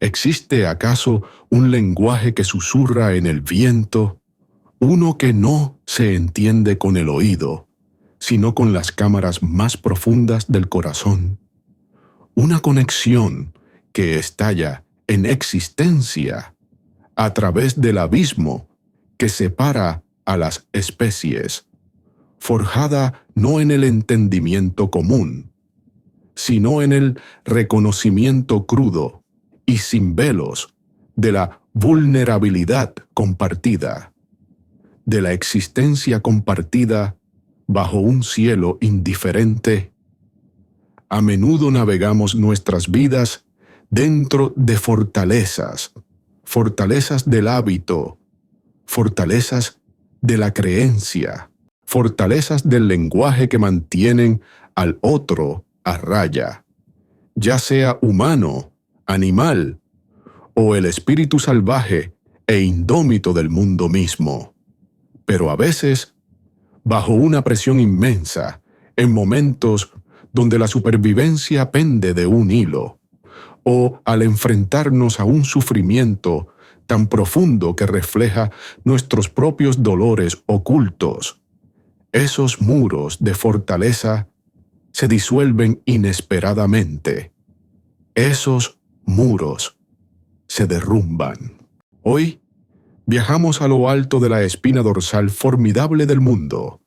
¿Existe acaso un lenguaje que susurra en el viento? Uno que no se entiende con el oído, sino con las cámaras más profundas del corazón. Una conexión que estalla en existencia a través del abismo que separa a las especies, forjada no en el entendimiento común, sino en el reconocimiento crudo y sin velos de la vulnerabilidad compartida, de la existencia compartida bajo un cielo indiferente. A menudo navegamos nuestras vidas dentro de fortalezas, fortalezas del hábito, fortalezas de la creencia, fortalezas del lenguaje que mantienen al otro a raya, ya sea humano, animal o el espíritu salvaje e indómito del mundo mismo. Pero a veces, bajo una presión inmensa, en momentos donde la supervivencia pende de un hilo, o al enfrentarnos a un sufrimiento tan profundo que refleja nuestros propios dolores ocultos, esos muros de fortaleza se disuelven inesperadamente. Esos muros se derrumban. Hoy viajamos a lo alto de la espina dorsal formidable del mundo,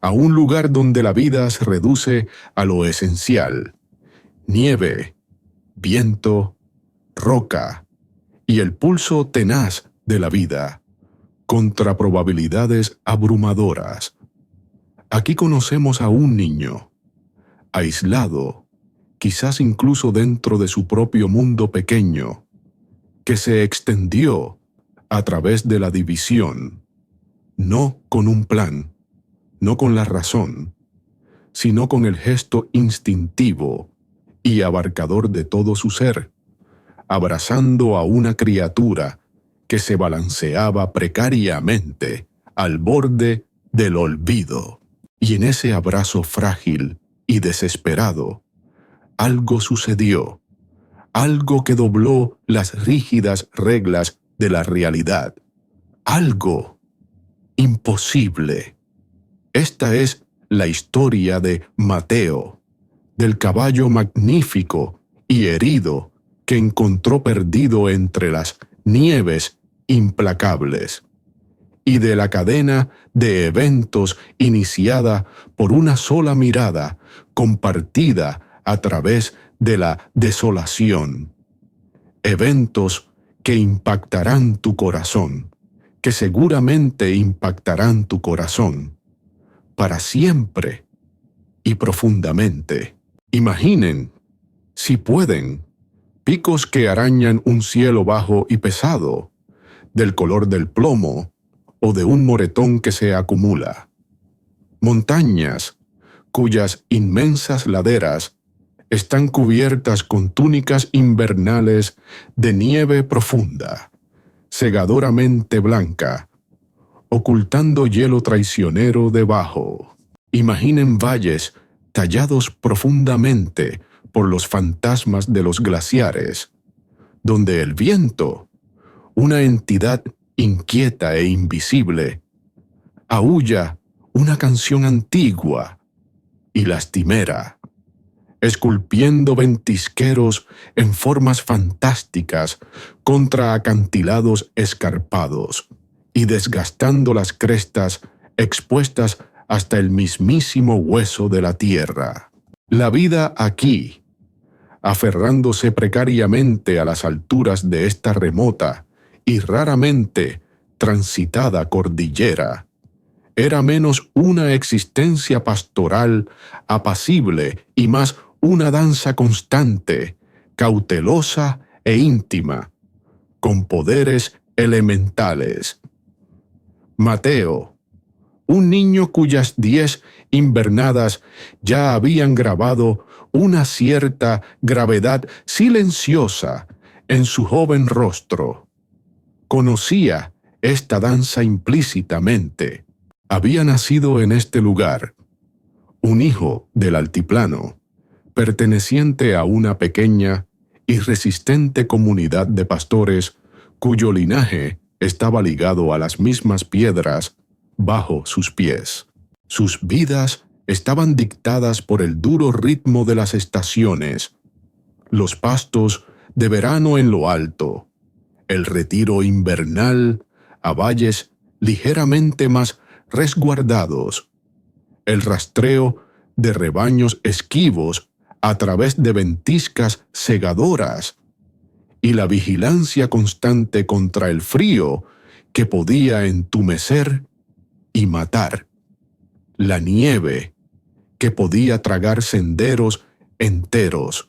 a un lugar donde la vida se reduce a lo esencial: nieve, viento, roca y el pulso tenaz de la vida, contra probabilidades abrumadoras. Aquí conocemos a un niño, aislado, quizás incluso dentro de su propio mundo pequeño, que se extendió a través de la división, no con un plan, no con la razón, sino con el gesto instintivo y abarcador de todo su ser, abrazando a una criatura que se balanceaba precariamente al borde del olvido. Y en ese abrazo frágil y desesperado, algo sucedió, algo que dobló las rígidas reglas de la realidad, algo imposible. Esta es la historia de Mateo, del caballo magnífico y herido que encontró perdido entre las nieves implacables, y de la cadena de eventos iniciada por una sola mirada compartida a través de la desolación. Eventos que impactarán tu corazón, que seguramente impactarán tu corazón, para siempre y profundamente. Imaginen, si pueden, picos que arañan un cielo bajo y pesado, del color del plomo o de un moretón que se acumula. Montañas cuyas inmensas laderas están cubiertas con túnicas invernales de nieve profunda, cegadoramente blanca, ocultando hielo traicionero debajo. Imaginen valles tallados profundamente por los fantasmas de los glaciares, donde el viento, una entidad inquieta e invisible, aúlla una canción antigua y lastimera, esculpiendo ventisqueros en formas fantásticas contra acantilados escarpados y desgastando las crestas expuestas hasta el mismísimo hueso de la tierra. La vida aquí, aferrándose precariamente a las alturas de esta remota y raramente transitada cordillera, era menos una existencia pastoral apacible y más una danza constante, cautelosa e íntima, con poderes elementales. Mateo, un niño cuyas 10 invernadas ya habían grabado una cierta gravedad silenciosa en su joven rostro, conocía esta danza implícitamente. Había nacido en este lugar, un hijo del altiplano, perteneciente a una pequeña y resistente comunidad de pastores cuyo linaje estaba ligado a las mismas piedras bajo sus pies. Sus vidas estaban dictadas por el duro ritmo de las estaciones, los pastos de verano en lo alto, el retiro invernal a valles ligeramente más resguardados, el rastreo de rebaños esquivos a través de ventiscas segadoras y la vigilancia constante contra el frío que podía entumecer y matar, la nieve que podía tragar senderos enteros,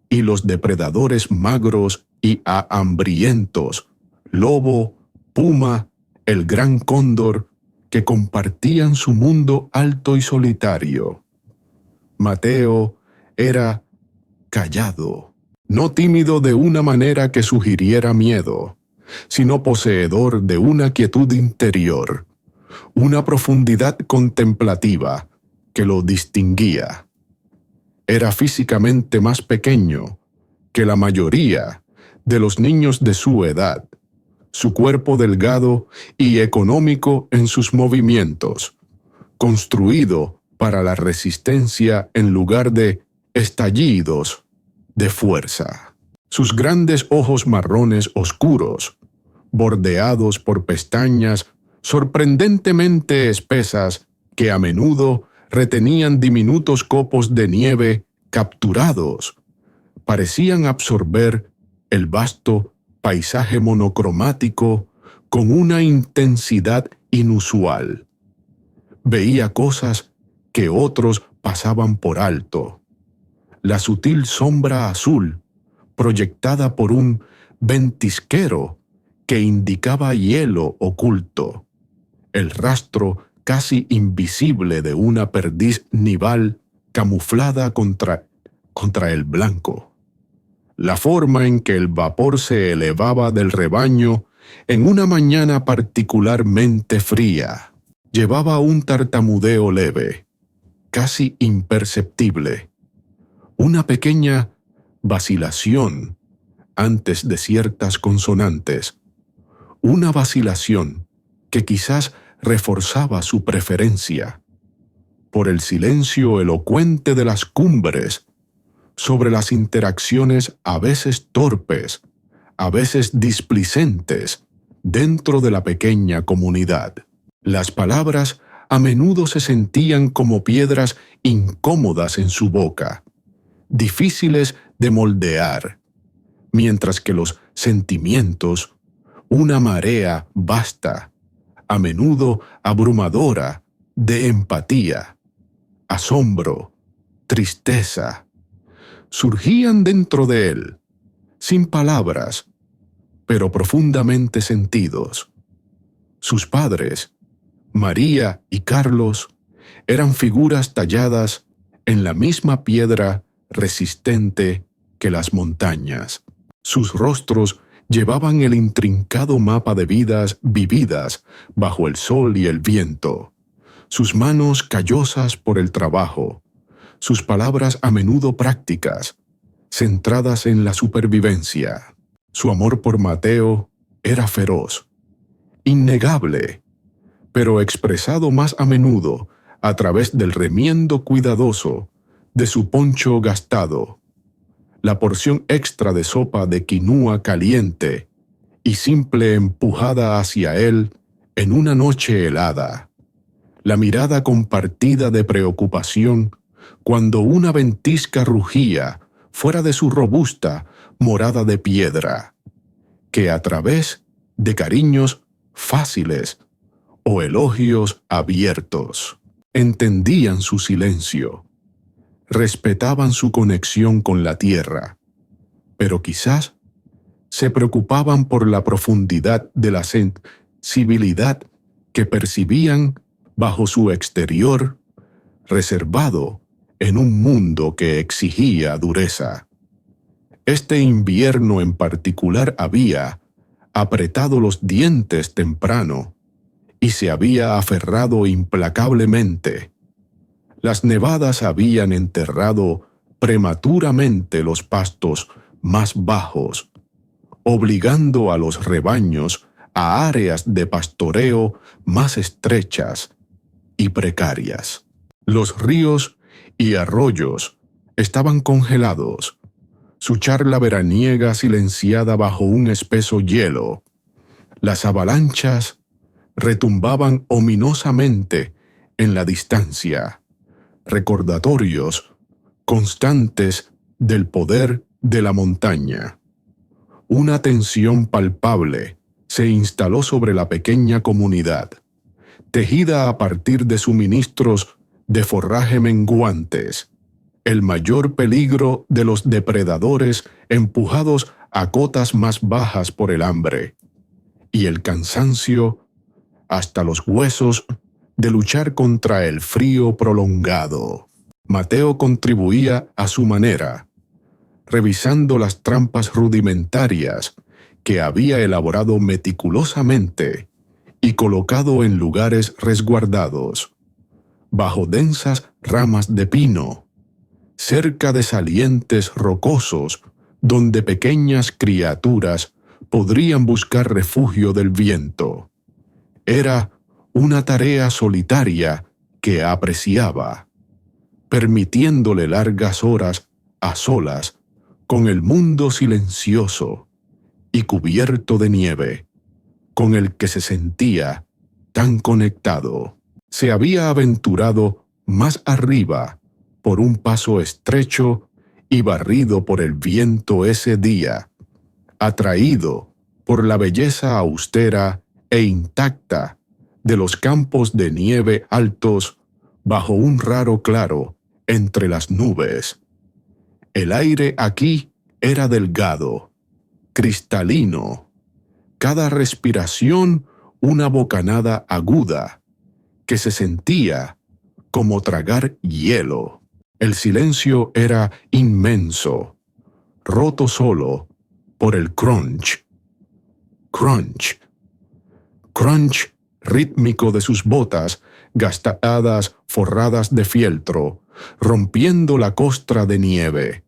y los depredadores magros y hambrientos, lobo, puma, el gran cóndor, que compartían su mundo alto y solitario. Mateo era callado, no tímido de una manera que sugiriera miedo, sino poseedor de una quietud interior, una profundidad contemplativa que lo distinguía. Era físicamente más pequeño que la mayoría de los niños de su edad, su cuerpo delgado y económico en sus movimientos, construido para la resistencia en lugar de estallidos de fuerza. Sus grandes ojos marrones oscuros, bordeados por pestañas sorprendentemente espesas que a menudo retenían diminutos copos de nieve capturados, parecían absorber el vasto paisaje monocromático con una intensidad inusual. Veía cosas que otros pasaban por alto. La sutil sombra azul, proyectada por un ventisquero que indicaba hielo oculto, el rastro casi invisible de una perdiz nival camuflada contra el blanco, la forma en que el vapor se elevaba del rebaño en una mañana particularmente fría. Llevaba un tartamudeo leve, casi imperceptible, una pequeña vacilación antes de ciertas consonantes, una vacilación que quizás reforzaba su preferencia por el silencio elocuente de las cumbres sobre las interacciones a veces torpes, a veces displicentes dentro de la pequeña comunidad. Las palabras a menudo se sentían como piedras incómodas en su boca, difíciles de moldear, mientras que los sentimientos, una marea vasta, a menudo abrumadora, de empatía, asombro, tristeza, surgían dentro de él, sin palabras, pero profundamente sentidos. Sus padres, María y Carlos, eran figuras talladas en la misma piedra resistente que las montañas. Sus rostros llevaban el intrincado mapa de vidas vividas bajo el sol y el viento, sus manos callosas por el trabajo, sus palabras a menudo prácticas, centradas en la supervivencia. Su amor por Mateo era feroz, innegable, pero expresado más a menudo a través del remiendo cuidadoso de su poncho gastado, la porción extra de sopa de quinua caliente y simple empujada hacia él en una noche helada, la mirada compartida de preocupación cuando una ventisca rugía fuera de su robusta morada de piedra, que a través de cariños fáciles o elogios abiertos entendían su silencio, respetaban su conexión con la tierra, pero quizás se preocupaban por la profundidad de la sensibilidad que percibían bajo su exterior, reservado en un mundo que exigía dureza. Este invierno en particular había apretado los dientes temprano y se había aferrado implacablemente. Las nevadas habían enterrado prematuramente los pastos más bajos, obligando a los rebaños a áreas de pastoreo más estrechas y precarias. Los ríos y arroyos estaban congelados, su charla veraniega silenciada bajo un espeso hielo. Las avalanchas retumbaban ominosamente en la distancia, recordatorios constantes del poder de la montaña. Una tensión palpable se instaló sobre la pequeña comunidad, tejida a partir de suministros de forraje menguantes, el mayor peligro de los depredadores empujados a cotas más bajas por el hambre, y el cansancio hasta los huesos de luchar contra el frío prolongado. Mateo contribuía a su manera, revisando las trampas rudimentarias que había elaborado meticulosamente y colocado en lugares resguardados, bajo densas ramas de pino, cerca de salientes rocosos donde pequeñas criaturas podrían buscar refugio del viento. Era una tarea solitaria que apreciaba, permitiéndole largas horas a solas con el mundo silencioso y cubierto de nieve, con el que se sentía tan conectado. Se había aventurado más arriba por un paso estrecho y barrido por el viento ese día, atraído por la belleza austera e intacta de los campos de nieve altos bajo un raro claro entre las nubes. El aire aquí era delgado, cristalino, cada respiración una bocanada aguda que se sentía como tragar hielo. El silencio era inmenso, roto solo por el crunch, crunch, crunch rítmico de sus botas gastadas forradas de fieltro, rompiendo la costra de nieve,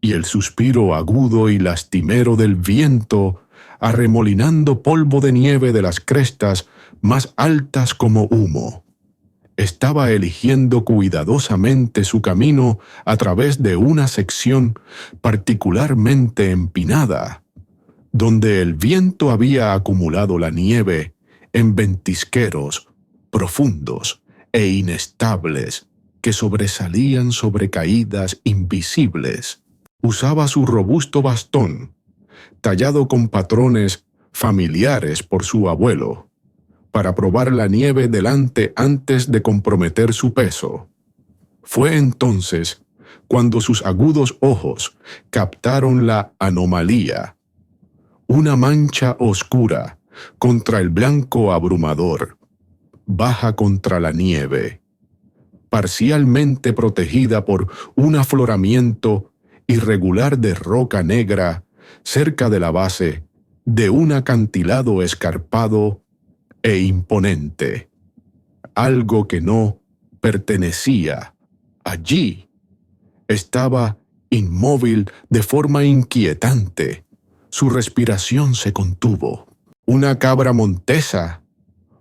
y el suspiro agudo y lastimero del viento arremolinando polvo de nieve de las crestas más altas como humo. Estaba eligiendo cuidadosamente su camino a través de una sección particularmente empinada, donde el viento había acumulado la nieve en ventisqueros profundos e inestables que sobresalían sobre caídas invisibles. Usaba su robusto bastón, tallado con patrones familiares por su abuelo, para probar la nieve delante antes de comprometer su peso. Fue entonces cuando sus agudos ojos captaron la anomalía, una mancha oscura contra el blanco abrumador, baja contra la nieve, parcialmente protegida por un afloramiento irregular de roca negra cerca de la base de un acantilado escarpado e imponente, algo que no pertenecía allí. Estaba inmóvil de forma inquietante, su respiración se contuvo. ¿Una cabra montesa?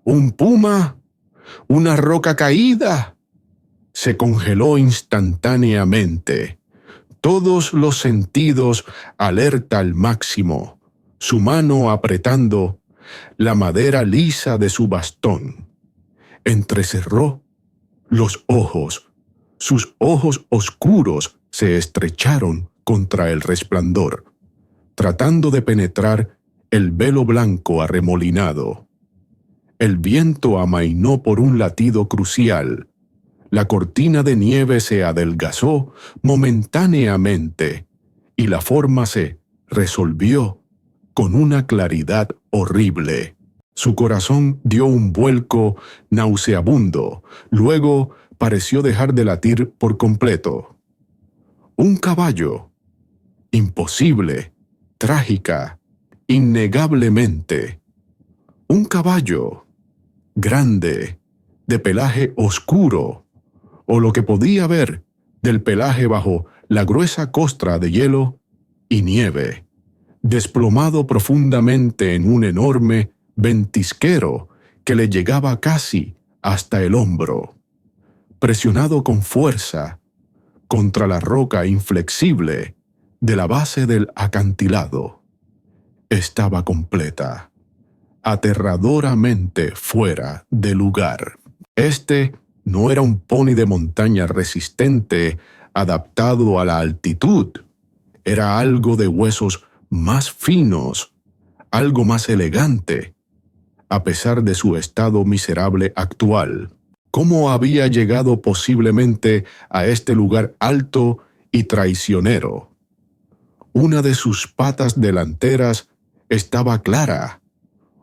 ¿Un puma? ¿Una roca caída? Se congeló instantáneamente, todos los sentidos alerta al máximo, su mano apretando la madera lisa de su bastón. Entrecerró los ojos, sus ojos oscuros se estrecharon contra el resplandor, tratando de penetrar el velo blanco arremolinado. El viento amainó por un latido crucial. La cortina de nieve se adelgazó momentáneamente y la forma se resolvió con una claridad horrible. Su corazón dio un vuelco nauseabundo, luego pareció dejar de latir por completo. Un caballo. Imposible, trágica, innegablemente. Un caballo, grande, de pelaje oscuro, o lo que podía ver del pelaje bajo la gruesa costra de hielo, y nieve, desplomado profundamente en un enorme ventisquero que le llegaba casi hasta el hombro, presionado con fuerza contra la roca inflexible de la base del acantilado. Estaba completa, aterradoramente fuera de lugar. Este no era un pony de montaña resistente adaptado a la altitud. Era algo de huesos más finos, algo más elegante, a pesar de su estado miserable actual. ¿Cómo había llegado posiblemente a este lugar alto y traicionero? Una de sus patas delanteras estaba clara,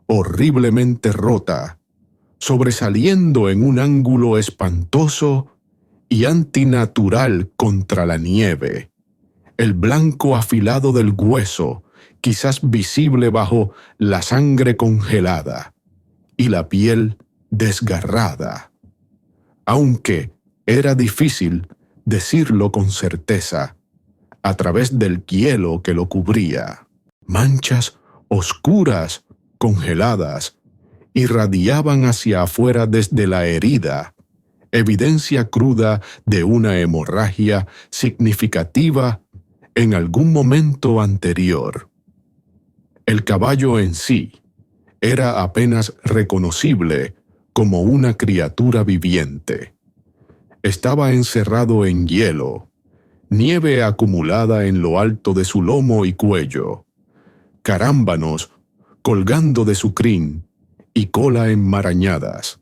horriblemente rota, sobresaliendo en un ángulo espantoso y antinatural contra la nieve. El blanco afilado del hueso, quizás visible bajo la sangre congelada, y la piel desgarrada. Aunque era difícil decirlo con certeza, a través del hielo que lo cubría. Manchas oscuras, congeladas, irradiaban hacia afuera desde la herida, evidencia cruda de una hemorragia significativa en algún momento anterior. El caballo en sí era apenas reconocible como una criatura viviente. Estaba encerrado en hielo, nieve acumulada en lo alto de su lomo y cuello, carámbanos colgando de su crin y cola enmarañadas.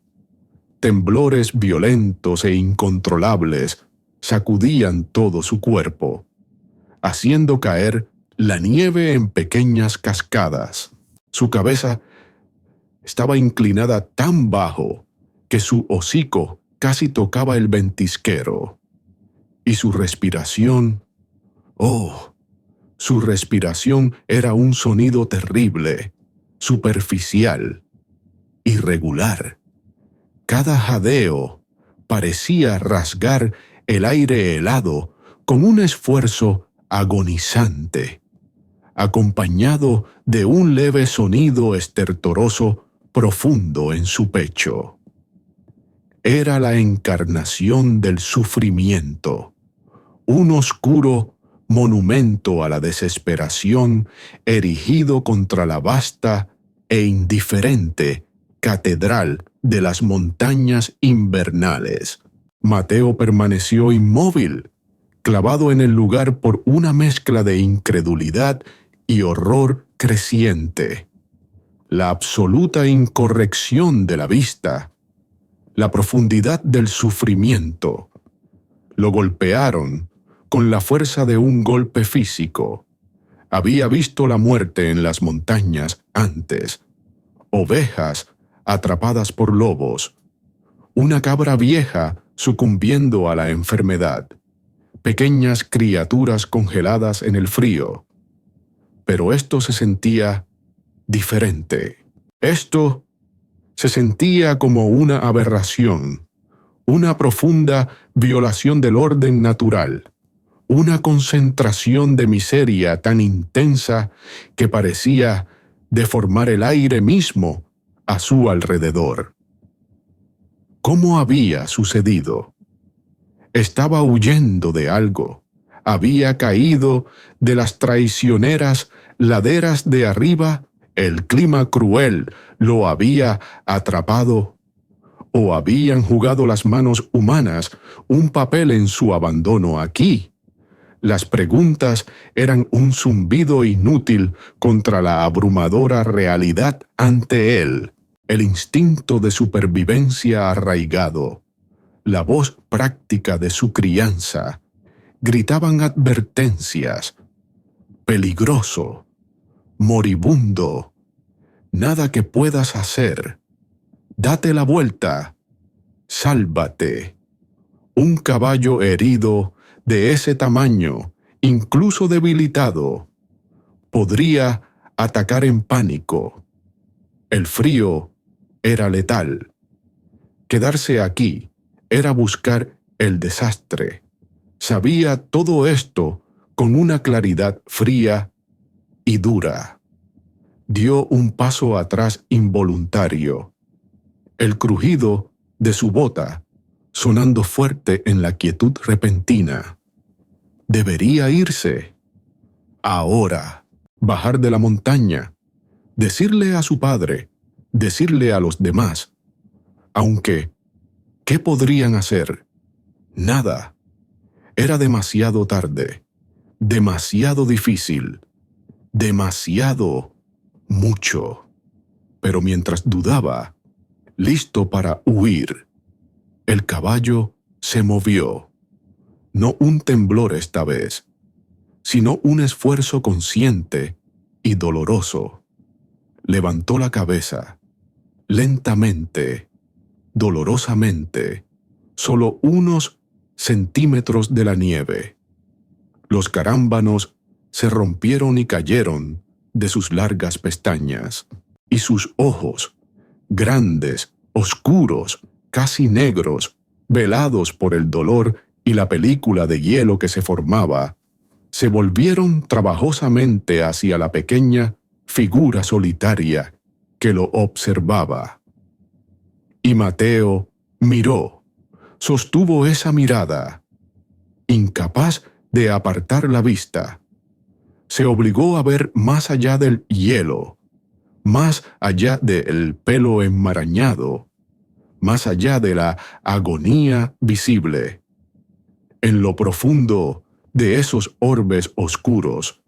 Temblores violentos e incontrolables sacudían todo su cuerpo, haciendo caer la nieve en pequeñas cascadas. Su cabeza estaba inclinada tan bajo que su hocico casi tocaba el ventisquero. Y su respiración, su respiración era un sonido terrible, superficial, irregular. Cada jadeo parecía rasgar el aire helado con un esfuerzo agonizante, acompañado de un leve sonido estertoroso profundo en su pecho. Era la encarnación del sufrimiento, un oscuro monumento a la desesperación erigido contra la vasta e indiferente catedral de las montañas invernales. Mateo permaneció inmóvil, clavado en el lugar por una mezcla de incredulidad y horror creciente. La absoluta incorrección de la vista, la profundidad del sufrimiento, lo golpearon con la fuerza de un golpe físico. Había visto la muerte en las montañas antes, ovejas atrapadas por lobos, una cabra vieja sucumbiendo a la enfermedad, pequeñas criaturas congeladas en el frío. Pero esto se sentía diferente. Esto se sentía como una aberración, una profunda violación del orden natural, una concentración de miseria tan intensa que parecía deformar el aire mismo a su alrededor. ¿Cómo había sucedido? Estaba huyendo de algo. Había caído de las traicioneras laderas de arriba. El clima cruel lo había atrapado. ¿O habían jugado las manos humanas un papel en su abandono aquí? Las preguntas eran un zumbido inútil contra la abrumadora realidad ante él. El instinto de supervivencia arraigado, la voz práctica de su crianza, gritaban advertencias. Peligroso, moribundo, nada que puedas hacer. Date la vuelta, sálvate. Un caballo herido de ese tamaño, incluso debilitado, podría atacar en pánico. El frío era letal. Quedarse aquí era buscar el desastre. Sabía todo esto con una claridad fría y dura. Dio un paso atrás involuntario. El crujido de su bota sonando fuerte en la quietud repentina. Debería irse. Ahora. Bajar de la montaña. Decirle a su padre. Decirle a los demás. Aunque, ¿qué podrían hacer? Nada. Era demasiado tarde. Demasiado difícil. Demasiado. Mucho. Pero mientras dudaba, listo para huir, el caballo se movió. No un temblor esta vez, sino un esfuerzo consciente y doloroso. Levantó la cabeza, lentamente, dolorosamente, solo unos centímetros de la nieve. Los carámbanos se rompieron y cayeron de sus largas pestañas, y sus ojos, grandes, oscuros, casi negros, velados por el dolor y la película de hielo que se formaba, se volvieron trabajosamente hacia la pequeña figura solitaria que lo observaba. Y Mateo miró, sostuvo esa mirada, incapaz de apartar la vista. Se obligó a ver más allá del hielo, más allá del pelo enmarañado, más allá de la agonía visible. En lo profundo de esos orbes oscuros,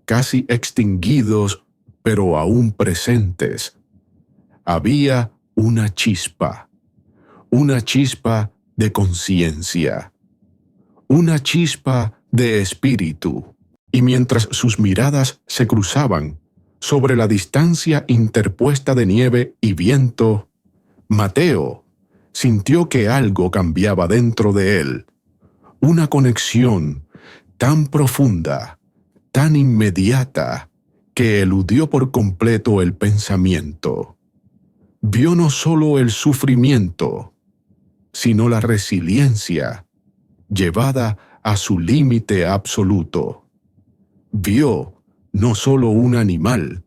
casi extinguidos pero aún presentes, había una chispa de conciencia, una chispa de espíritu. Y mientras sus miradas se cruzaban sobre la distancia interpuesta de nieve y viento, Mateo sintió que algo cambiaba dentro de él, una conexión tan profunda, tan inmediata, que eludió por completo el pensamiento. Vio no solo el sufrimiento, sino la resiliencia llevada a su límite absoluto. Vio no solo un animal,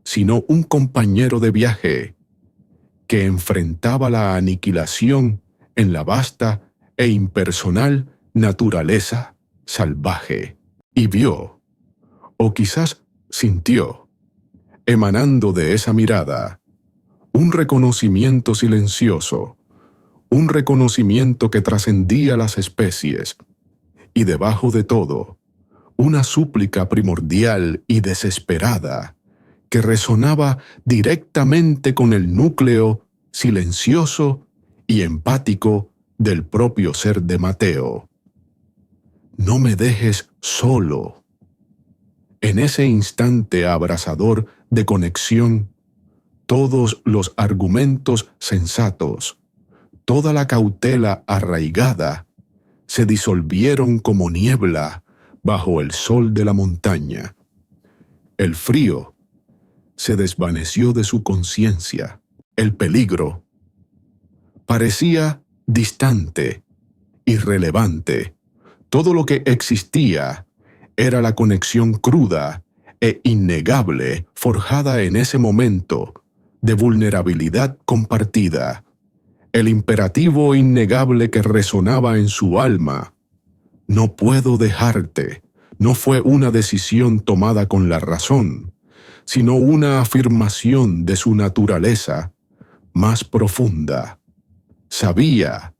sino un compañero de viaje que enfrentaba la aniquilación en la vasta e impersonal naturaleza salvaje. Y vio, o quizás sintió, emanando de esa mirada, un reconocimiento silencioso, un reconocimiento que trascendía las especies, y debajo de todo, una súplica primordial y desesperada que resonaba directamente con el núcleo silencioso y empático del propio ser de Mateo. No me dejes solo. En ese instante abrasador de conexión, todos los argumentos sensatos, toda la cautela arraigada, se disolvieron como niebla bajo el sol de la montaña. El frío se desvaneció de su conciencia. El peligro parecía distante, irrelevante. Todo lo que existía era la conexión cruda e innegable forjada en ese momento de vulnerabilidad compartida. El imperativo innegable que resonaba en su alma. No puedo dejarte, no fue una decisión tomada con la razón, sino una afirmación de su naturaleza más profunda. Sabía,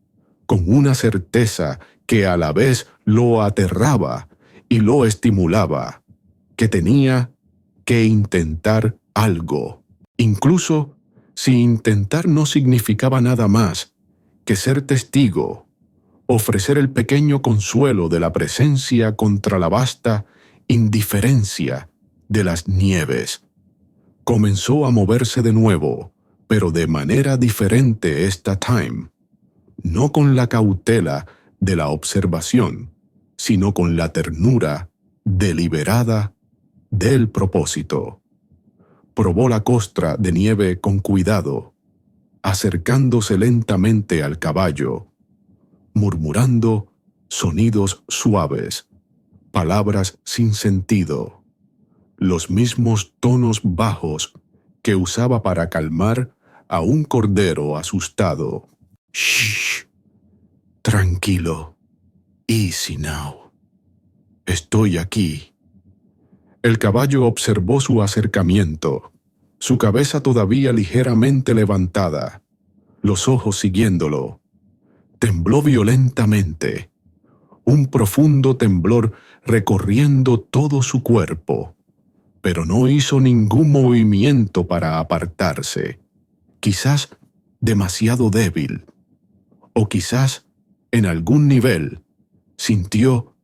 con una certeza que a la vez lo aterraba y lo estimulaba, que tenía que intentar algo, incluso si intentar no significaba nada más que ser testigo, ofrecer el pequeño consuelo de la presencia contra la vasta indiferencia de las nieves. Comenzó a moverse de nuevo, pero de manera diferente esta time, no con la cautela de la observación, sino con la ternura deliberada del propósito. Probó la costra de nieve con cuidado, acercándose lentamente al caballo, murmurando sonidos suaves, palabras sin sentido, los mismos tonos bajos que usaba para calmar a un cordero asustado. «Shh, tranquilo, easy now. Estoy aquí». El caballo observó su acercamiento, su cabeza todavía ligeramente levantada, los ojos siguiéndolo. Tembló violentamente, un profundo temblor recorriendo todo su cuerpo, pero no hizo ningún movimiento para apartarse. Quizás demasiado débil, o quizás en algún nivel sintió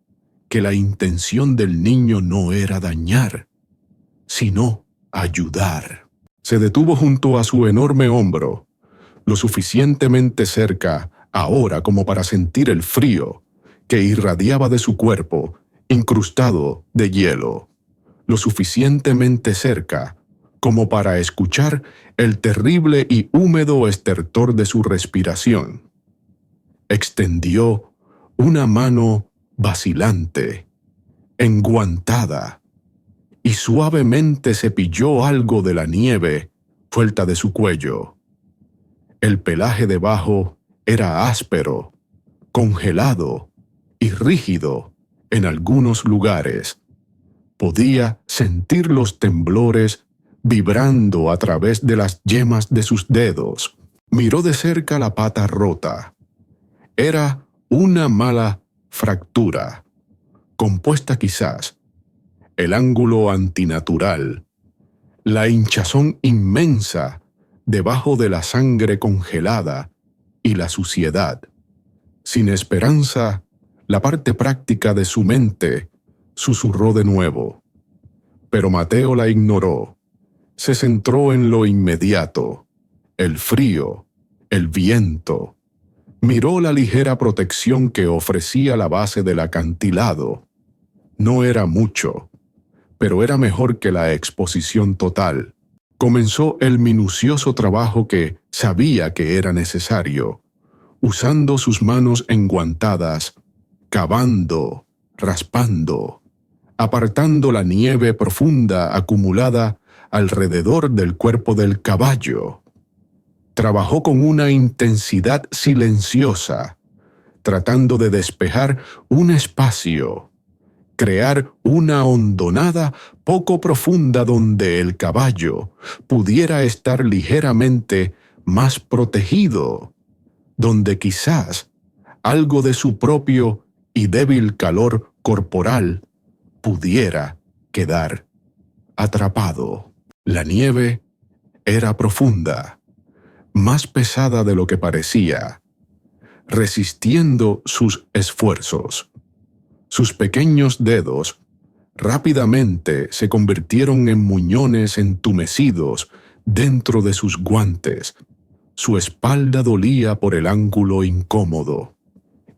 que la intención del niño no era dañar, sino ayudar. Se detuvo junto a su enorme hombro, lo suficientemente cerca ahora como para sentir el frío que irradiaba de su cuerpo, incrustado de hielo, lo suficientemente cerca como para escuchar el terrible y húmedo estertor de su respiración. Extendió una mano vacilante, enguantada, y suavemente cepilló algo de la nieve suelta de su cuello. El pelaje debajo era áspero, congelado y rígido en algunos lugares. Podía sentir los temblores vibrando a través de las yemas de sus dedos. Miró de cerca la pata rota. Era una mala fractura, compuesta quizás, el ángulo antinatural, la hinchazón inmensa debajo de la sangre congelada y la suciedad. Sin esperanza, la parte práctica de su mente susurró de nuevo. Pero Mateo la ignoró. Se centró en lo inmediato, el frío, el viento. Miró la ligera protección que ofrecía la base del acantilado. No era mucho, pero era mejor que la exposición total. Comenzó el minucioso trabajo que sabía que era necesario, usando sus manos enguantadas, cavando, raspando, apartando la nieve profunda acumulada alrededor del cuerpo del caballo. Trabajó con una intensidad silenciosa, tratando de despejar un espacio, crear una hondonada poco profunda donde el caballo pudiera estar ligeramente más protegido, donde quizás algo de su propio y débil calor corporal pudiera quedar atrapado. La nieve era profunda, más pesada de lo que parecía, resistiendo sus esfuerzos. Sus pequeños dedos rápidamente se convirtieron en muñones entumecidos dentro de sus guantes. Su espalda dolía por el ángulo incómodo,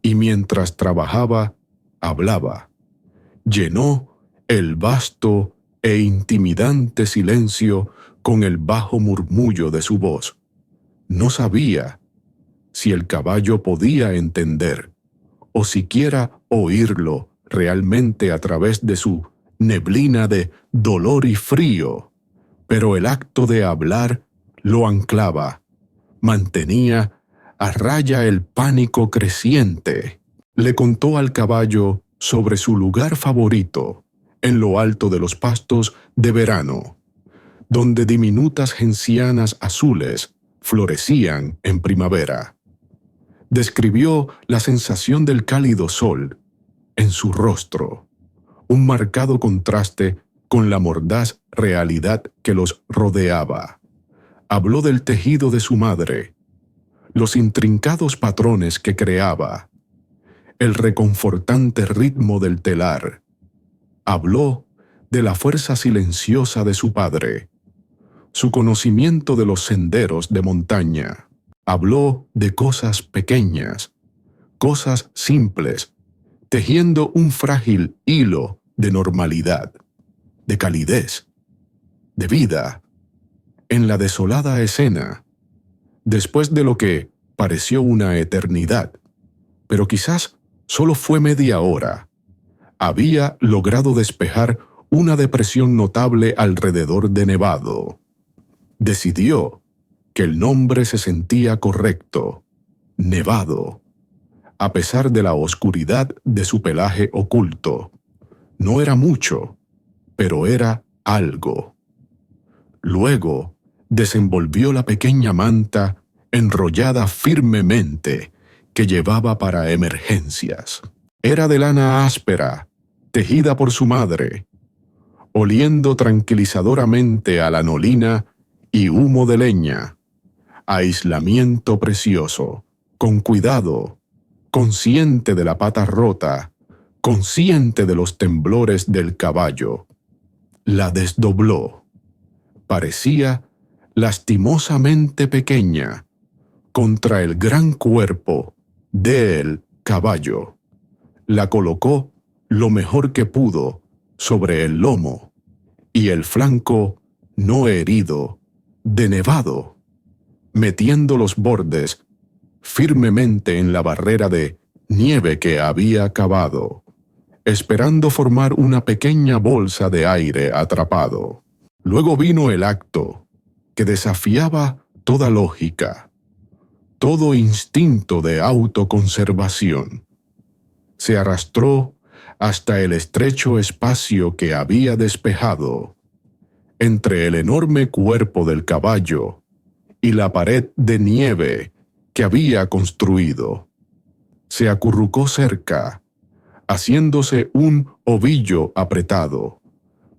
y mientras trabajaba, hablaba. Llenó el vasto e intimidante silencio con el bajo murmullo de su voz. No sabía si el caballo podía entender, o siquiera oírlo realmente a través de su neblina de dolor y frío, pero el acto de hablar lo anclaba, mantenía a raya el pánico creciente. Le contó al caballo sobre su lugar favorito, en lo alto de los pastos de verano, donde diminutas gencianas azules florecían en primavera. Describió la sensación del cálido sol en su rostro, un marcado contraste con la mordaz realidad que los rodeaba. Habló del tejido de su madre, los intrincados patrones que creaba, el reconfortante ritmo del telar. Habló de la fuerza silenciosa de su padre, su conocimiento de los senderos de montaña. Habló de cosas pequeñas, cosas simples, tejiendo un frágil hilo de normalidad, de calidez, de vida, en la desolada escena, después de lo que pareció una eternidad, pero quizás solo fue media hora. había logrado despejar una depresión notable alrededor de Nevado. Decidió que el nombre se sentía correcto, Nevado, a pesar de la oscuridad de su pelaje oculto. No era mucho, pero era algo. Luego desenvolvió la pequeña manta enrollada firmemente que llevaba para emergencias. Era de lana áspera, tejida por su madre, oliendo tranquilizadoramente a lanolina y humo de leña. Aislamiento precioso, con cuidado, consciente de la pata rota, consciente de los temblores del caballo. La desdobló. Parecía lastimosamente pequeña contra el gran cuerpo del caballo. La colocó lo mejor que pudo sobre el lomo y el flanco no herido de Nevado, metiendo los bordes firmemente en la barrera de nieve que había cavado, esperando formar una pequeña bolsa de aire atrapado. Luego vino el acto, que desafiaba toda lógica, todo instinto de autoconservación. Se arrastró hasta el estrecho espacio que había despejado, entre el enorme cuerpo del caballo y la pared de nieve que había construido. Se acurrucó cerca, haciéndose un ovillo apretado,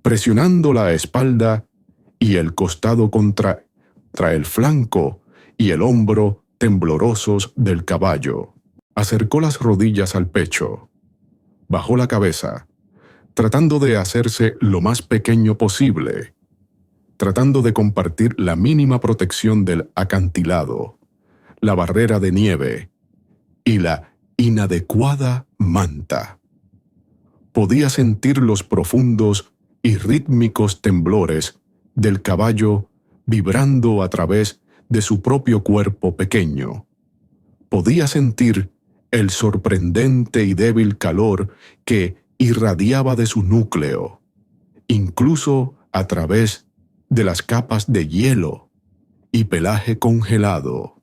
presionando la espalda y el costado contra el flanco y el hombro temblorosos del caballo. Acercó las rodillas al pecho, bajó la cabeza, tratando de hacerse lo más pequeño posible, tratando de compartir la mínima protección del acantilado, la barrera de nieve y la inadecuada manta. Podía sentir los profundos y rítmicos temblores del caballo vibrando a través de su propio cuerpo pequeño. Podía sentir el sorprendente y débil calor que irradiaba de su núcleo, incluso a través de las capas de hielo y pelaje congelado,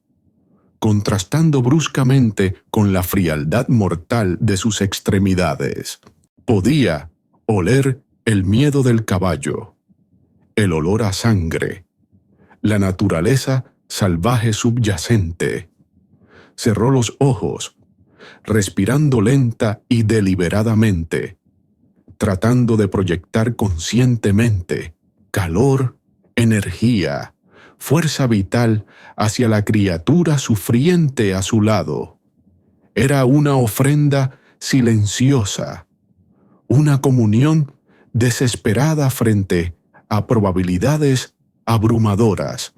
contrastando bruscamente con la frialdad mortal de sus extremidades. Podía oler el miedo del caballo, el olor a sangre, la naturaleza salvaje subyacente. Cerró los ojos, respirando lenta y deliberadamente, tratando de proyectar conscientemente calor, energía, fuerza vital hacia la criatura sufriente a su lado. Era una ofrenda silenciosa, una comunión desesperada frente a probabilidades abrumadoras.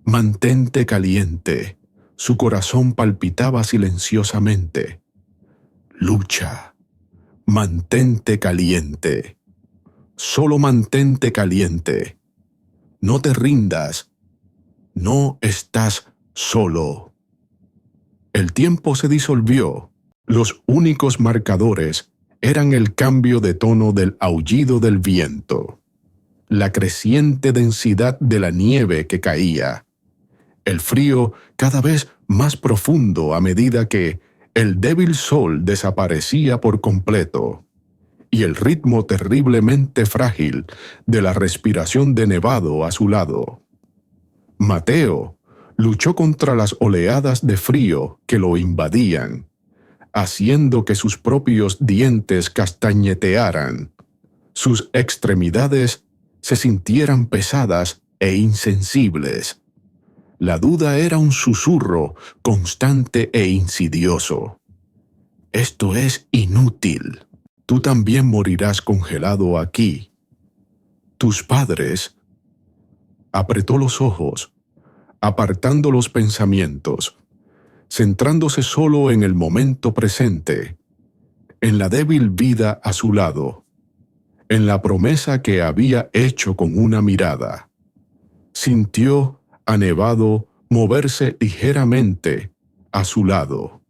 Mantente caliente. Su corazón palpitaba silenciosamente. Lucha. Mantente caliente. Solo mantente caliente. No te rindas. No estás solo. El tiempo se disolvió. Los únicos marcadores eran el cambio de tono del aullido del viento, la creciente densidad de la nieve que caía, el frío cada vez más profundo a medida que el débil sol desaparecía por completo, y el ritmo terriblemente frágil de la respiración de Nevado a su lado. Mateo luchó contra las oleadas de frío que lo invadían, haciendo que sus propios dientes castañetearan, sus extremidades se sintieran pesadas e insensibles. La duda era un susurro constante e insidioso. Esto es inútil. Tú también morirás congelado aquí. Tus padres. Apretó los ojos, apartando los pensamientos, centrándose solo en el momento presente, en la débil vida a su lado, en la promesa que había hecho con una mirada. Sintió a Nevado moverse ligeramente a su lado.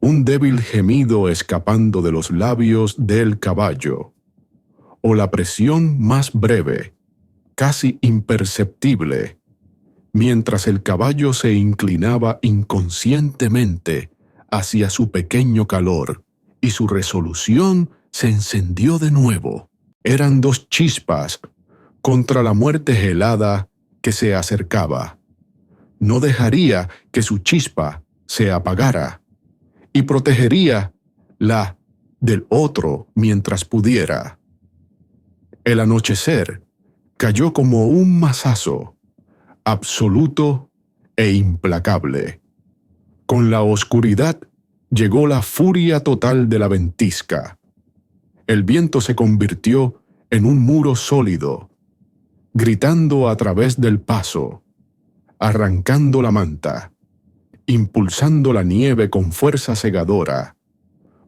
un débil gemido escapando de los labios del caballo, o la presión más breve, casi imperceptible, mientras el caballo se inclinaba inconscientemente hacia su pequeño calor y su resolución se encendió de nuevo. Eran dos chispas contra la muerte helada que se acercaba. No dejaría que su chispa se apagara y protegería la del otro mientras pudiera. El anochecer cayó como un mazazo, absoluto e implacable. Con la oscuridad llegó la furia total de la ventisca. El viento se convirtió en un muro sólido, gritando a través del paso, arrancando la manta, impulsando la nieve con fuerza cegadora,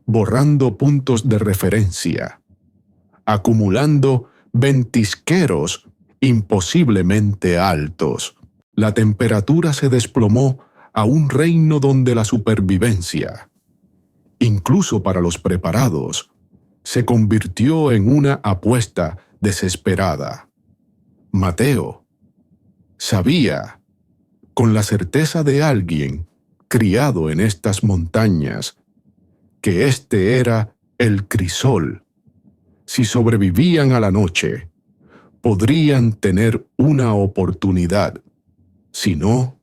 borrando puntos de referencia, acumulando ventisqueros imposiblemente altos. La temperatura se desplomó a un reino donde la supervivencia, incluso para los preparados, se convirtió en una apuesta desesperada. Mateo sabía, con la certeza de alguien criado en estas montañas, que este era el crisol. Si sobrevivían a la noche, podrían tener una oportunidad. Si no,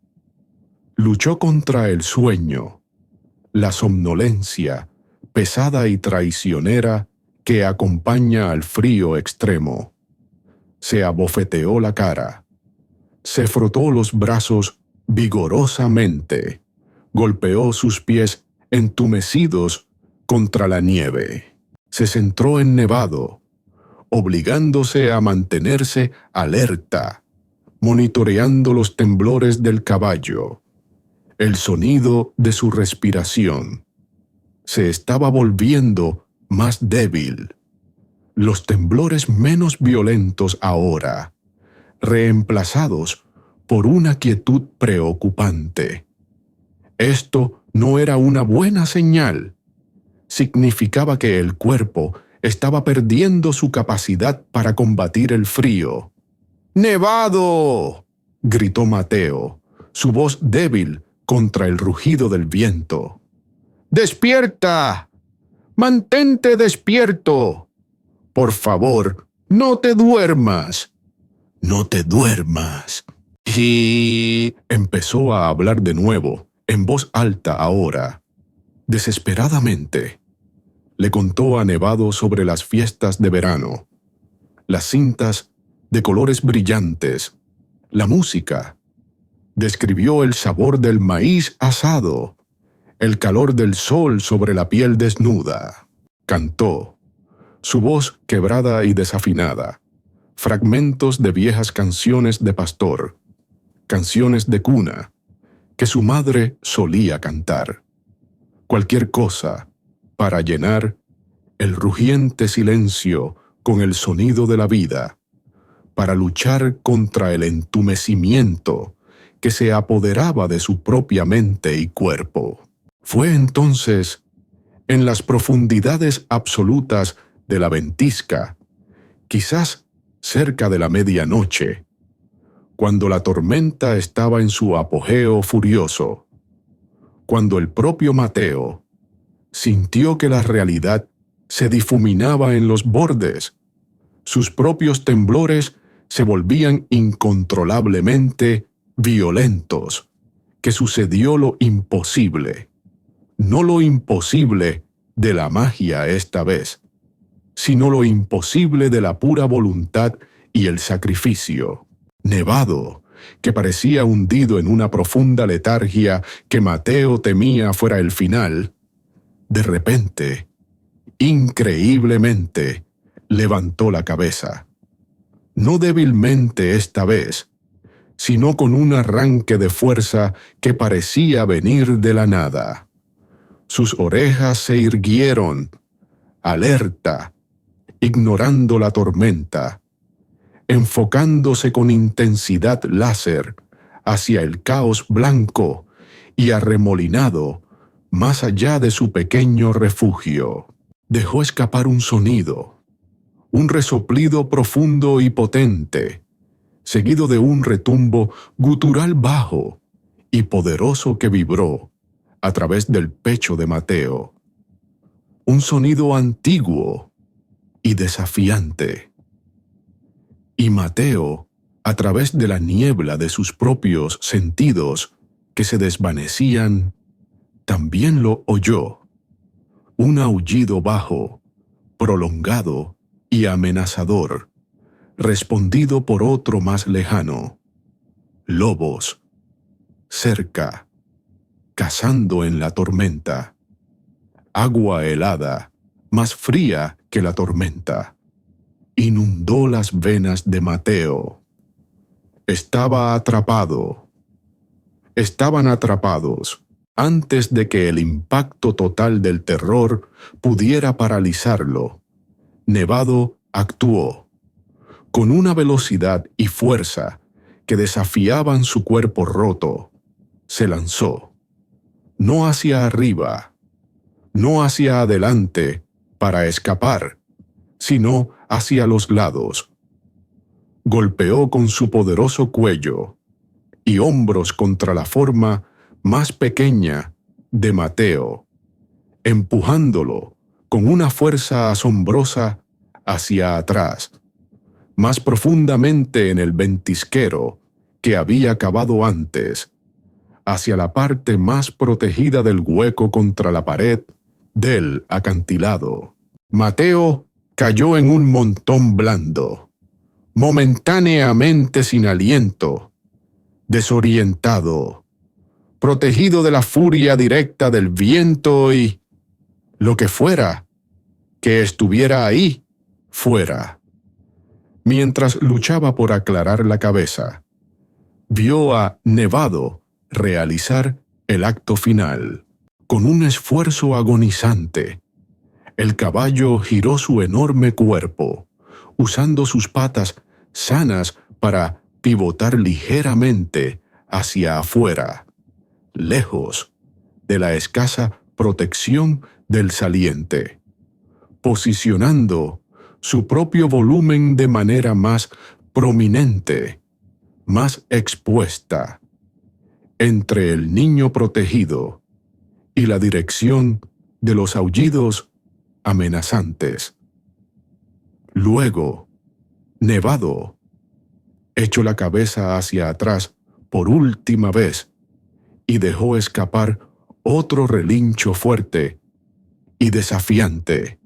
luchó contra el sueño, la somnolencia pesada y traicionera que acompaña al frío extremo. Se abofeteó la cara, se frotó los brazos vigorosamente, golpeó sus pies entumecidos contra la nieve. Se centró en Nevado, obligándose a mantenerse alerta, monitoreando los temblores del caballo, el sonido de su respiración. Se estaba volviendo más débil. Los temblores menos violentos ahora, reemplazados por una quietud preocupante. Esto no era una buena señal. Significaba que el cuerpo estaba perdiendo su capacidad para combatir el frío. ¡Nevado!, gritó Mateo, su voz débil contra el rugido del viento. ¡Despierta! ¡Mantente despierto! Por favor, no te duermas. No te duermas. Y empezó a hablar de nuevo, en voz alta ahora. Desesperadamente, le contó a Nevado sobre las fiestas de verano, las cintas de colores brillantes, la música. Describió el sabor del maíz asado, el calor del sol sobre la piel desnuda. Cantó, su voz quebrada y desafinada, fragmentos de viejas canciones de pastor, canciones de cuna, que su madre solía cantar. Cualquier cosa para llenar el rugiente silencio con el sonido de la vida, para luchar contra el entumecimiento que se apoderaba de su propia mente y cuerpo. Fue entonces, en las profundidades absolutas de la ventisca, quizás cerca de la medianoche, cuando la tormenta estaba en su apogeo furioso, cuando el propio Mateo sintió que la realidad se difuminaba en los bordes, sus propios temblores se volvían incontrolablemente violentos, que sucedió lo imposible. No lo imposible de la magia esta vez, sino lo imposible de la pura voluntad y el sacrificio. Nevado, que parecía hundido en una profunda letargia que Mateo temía fuera el final, de repente, increíblemente, levantó la cabeza. No débilmente esta vez, sino con un arranque de fuerza que parecía venir de la nada. Sus orejas se irguieron, alerta, ignorando la tormenta, enfocándose con intensidad láser hacia el caos blanco y arremolinado más allá de su pequeño refugio. Dejó escapar un sonido, un resoplido profundo y potente, seguido de un retumbo gutural bajo y poderoso que vibró a través del pecho de Mateo. Un sonido antiguo y desafiante. Y Mateo, a través de la niebla de sus propios sentidos que se desvanecían, también lo oyó. Un aullido bajo, prolongado y amenazador, respondido por otro más lejano. Lobos, cerca, cazando en la tormenta. Agua helada, más fría que la tormenta, inundó las venas de Mateo. Estaba atrapado. Estaban atrapados antes de que el impacto total del terror pudiera paralizarlo. Nevado actuó, con una velocidad y fuerza que desafiaban su cuerpo roto. Se lanzó, no hacia arriba, no hacia adelante para escapar, sino hacia los lados. Golpeó con su poderoso cuello y hombros contra la forma más pequeña de Mateo, empujándolo con una fuerza asombrosa hacia atrás, más profundamente en el ventisquero que había cavado antes, hacia la parte más protegida del hueco contra la pared del acantilado. Mateo cayó en un montón blando, momentáneamente sin aliento, desorientado, protegido de la furia directa del viento y lo que fuera que estuviera ahí, fuera. Mientras luchaba por aclarar la cabeza, vio a Nevado realizar el acto final. Con un esfuerzo agonizante, el caballo giró su enorme cuerpo, usando sus patas sanas para pivotar ligeramente hacia afuera, lejos de la escasa protección del saliente, posicionando su propio volumen de manera más prominente, más expuesta, entre el niño protegido y la dirección de los aullidos amenazantes. Luego, Nevado echó la cabeza hacia atrás por última vez y dejó escapar otro relincho fuerte y desafiante,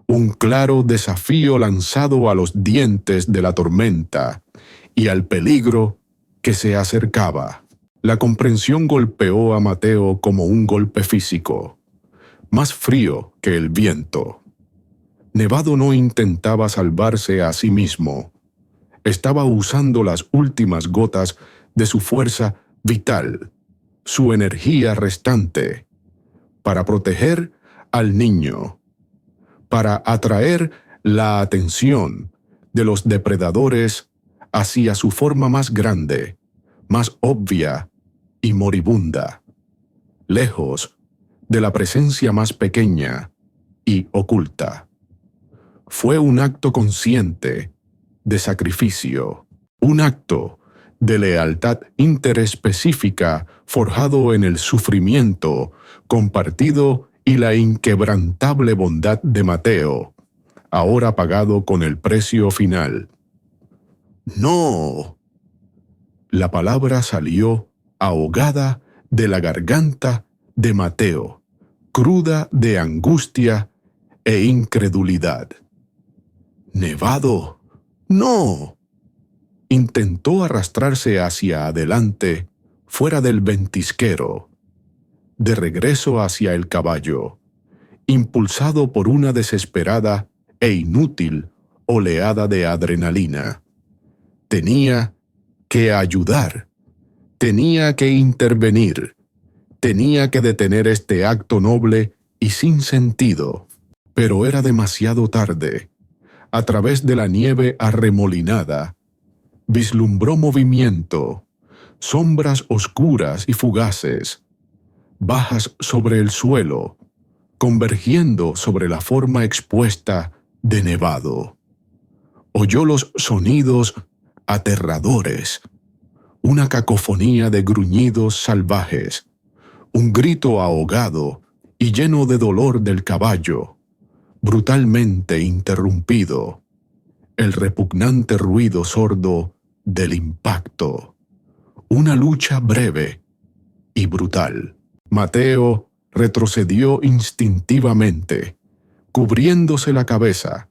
un claro desafío lanzado a los dientes de la tormenta y al peligro que se acercaba. La comprensión golpeó a Mateo como un golpe físico, más frío que el viento. Nevado no intentaba salvarse a sí mismo. Estaba usando las últimas gotas de su fuerza vital, su energía restante, para proteger al niño, para atraer la atención de los depredadores hacia su forma más grande, más obvia y moribunda, lejos de la presencia más pequeña y oculta. Fue un acto consciente de sacrificio, un acto de lealtad interespecífica forjado en el sufrimiento compartido y la inquebrantable bondad de Mateo, ahora pagado con el precio final. ¡No! La palabra salió ahogada de la garganta de Mateo, cruda de angustia e incredulidad. ¡Nevado! ¡No! Intentó arrastrarse hacia adelante, fuera del ventisquero, de regreso hacia el caballo, impulsado por una desesperada e inútil oleada de adrenalina. Tenía que ayudar, tenía que intervenir, tenía que detener este acto noble y sin sentido, pero era demasiado tarde. A través de la nieve arremolinada, vislumbró movimiento, sombras oscuras y fugaces, bajas sobre el suelo, convergiendo sobre la forma expuesta de Nevado. Oyó los sonidos aterradores, una cacofonía de gruñidos salvajes, un grito ahogado y lleno de dolor del caballo, brutalmente interrumpido, el repugnante ruido sordo del impacto, una lucha breve y brutal. Mateo retrocedió instintivamente, cubriéndose la cabeza,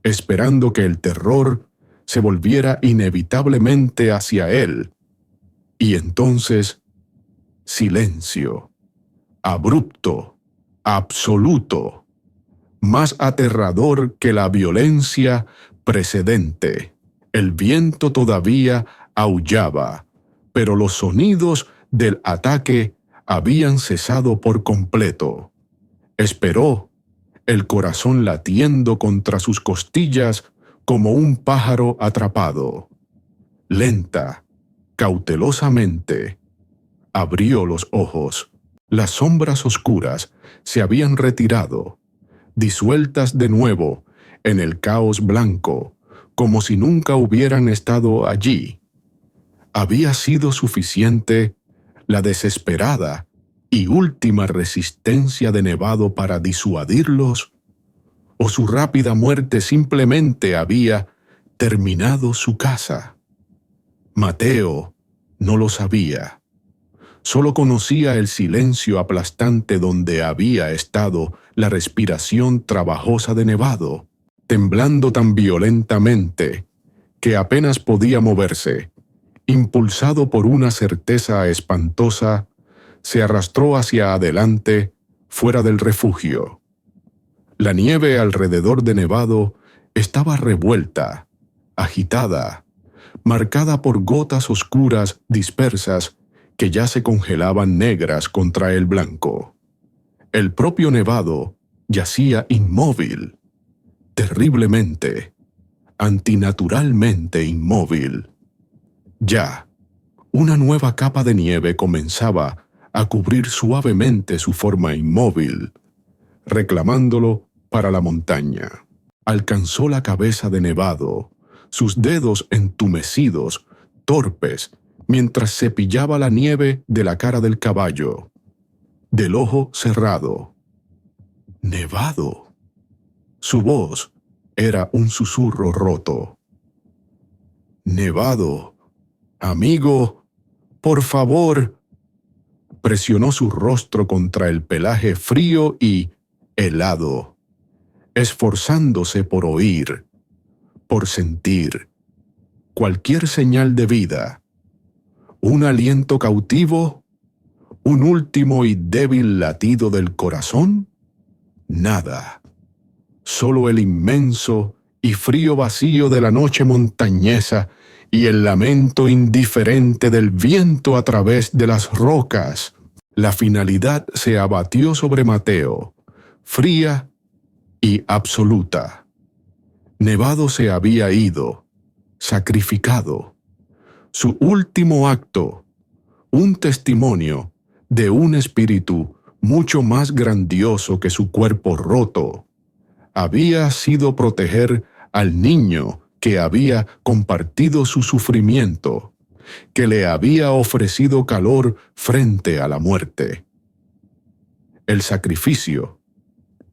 esperando que el terror se volviera inevitablemente hacia él. Y entonces, silencio, abrupto, absoluto, más aterrador que la violencia precedente. El viento todavía aullaba, pero los sonidos del ataque habían cesado por completo. Esperó, el corazón latiendo contra sus costillas como un pájaro atrapado. Lenta, cautelosamente, abrió los ojos. Las sombras oscuras se habían retirado, disueltas de nuevo en el caos blanco, como si nunca hubieran estado allí. ¿Había sido suficiente la desesperada y última resistencia de Nevado para disuadirlos? ¿O su rápida muerte simplemente había terminado su caza? Mateo no lo sabía. Solo conocía el silencio aplastante donde había estado la respiración trabajosa de Nevado, temblando tan violentamente que apenas podía moverse. Impulsado por una certeza espantosa, se arrastró hacia adelante, fuera del refugio. La nieve alrededor de Nevado estaba revuelta, agitada, marcada por gotas oscuras dispersas que ya se congelaban negras contra el blanco. El propio Nevado yacía inmóvil, terriblemente, antinaturalmente inmóvil. Ya, una nueva capa de nieve comenzaba a cubrir suavemente su forma inmóvil, reclamándolo para la montaña. Alcanzó la cabeza de Nevado, sus dedos entumecidos, torpes, mientras cepillaba la nieve de la cara del caballo, del ojo cerrado. Nevado. Su voz era un susurro roto. Nevado. Amigo, por favor. Presionó su rostro contra el pelaje frío y helado, esforzándose por oír, por sentir cualquier señal de vida. Un aliento cautivo, un último y débil latido del corazón. Nada. Solo el inmenso y frío vacío de la noche montañesa y el lamento indiferente del viento a través de las rocas. La finalidad se abatió sobre Mateo, fría y absoluta. Nevado se había ido, sacrificado. Su último acto, un testimonio de un espíritu mucho más grandioso que su cuerpo roto, había sido proteger al niño que había compartido su sufrimiento, que le había ofrecido calor frente a la muerte. El sacrificio